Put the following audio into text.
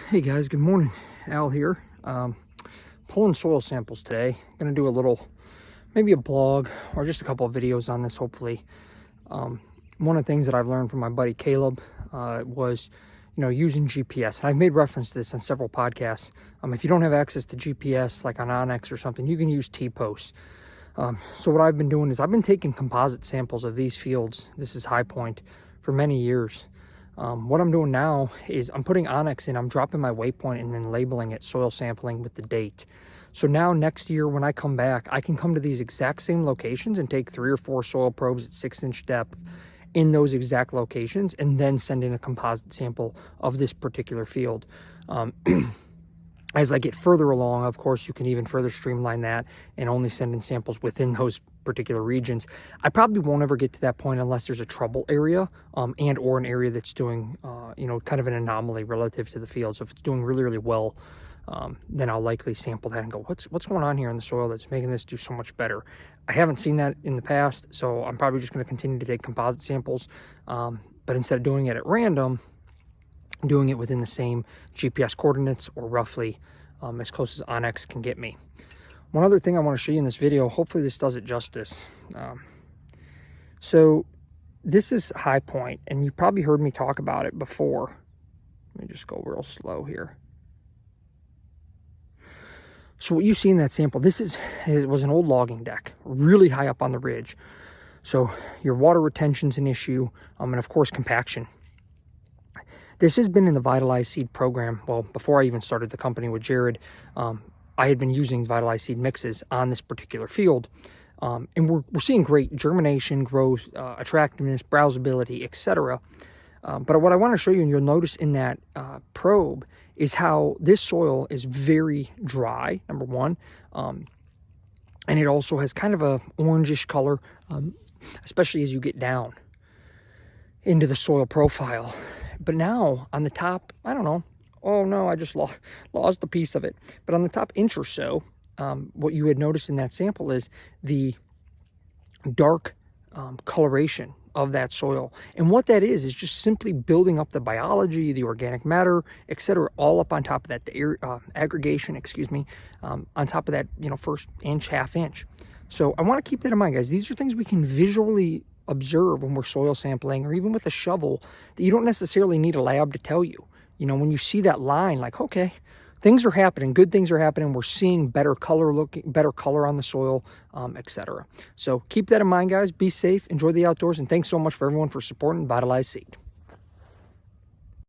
Hey guys, good morning. Al here. Pulling soil samples today. Gonna do a little, maybe a blog or just a couple of videos on this, hopefully. One of the things that I've learned from my buddy Caleb was, using GPS. And I've made reference to this on several podcasts. If you don't have access to GPS, like on Onyx or something, you can use T-Post. So what I've been doing is I've been taking composite samples of these fields. This is High Point for many years. What I'm doing now is I'm putting Onyx in, I'm dropping my waypoint and then labeling it soil sampling with the date. So now next year when I come back, I can come to these exact same locations and take 3 or 4 soil probes at 6-inch depth in those exact locations and then send in a composite sample of this particular field. As I get further along, of course, you can even further streamline that and only send in samples within those particular regions. I probably won't ever get to that point unless there's a trouble area and or an area that's doing, kind of an anomaly relative to the field. So if it's doing really, really well, then I'll likely sample that and go, what's going on here in the soil that's making this do so much better? I haven't seen that in the past, so I'm probably just going to continue to take composite samples. But instead of doing it at random, doing it within the same GPS coordinates or roughly as close as Onyx can get me. One other thing I want to show you in this video, hopefully this does it justice. So this is High Point, and you probably heard me talk about it before. Let me just go real slow here. So what you see in that sample, it was an old logging deck, really high up on the ridge. So your water retention's an issue, and of course compaction. This has been in the Vitalize Seed program. Well, before I even started the company with Jared, I had been using Vitalize Seed mixes on this particular field. And we're seeing great germination, growth, attractiveness, browsability, etc. But what I want to show you, and you'll notice in that probe, is how this soil is very dry, number one. And it also has kind of a orangish color, especially as you get down into the soil profile. But now on the top, I don't know. Oh no, I just lost a piece of it. But on the top inch or so, what you had noticed in that sample is the dark coloration of that soil. And what that is just simply building up the biology, the organic matter, etc., all up on top of that, the aggregation, on top of that, first inch, half inch. So I want to keep that in mind, guys. These are things we can visually observe when we're soil sampling, or even with a shovel, that you don't necessarily need a lab to tell you. When you see that line, like, okay, things are happening, good things are happening, we're seeing better color on the soil, etc. So keep that in mind, guys. Be safe, enjoy the outdoors, and thanks so much for everyone for supporting Vitalize Seed.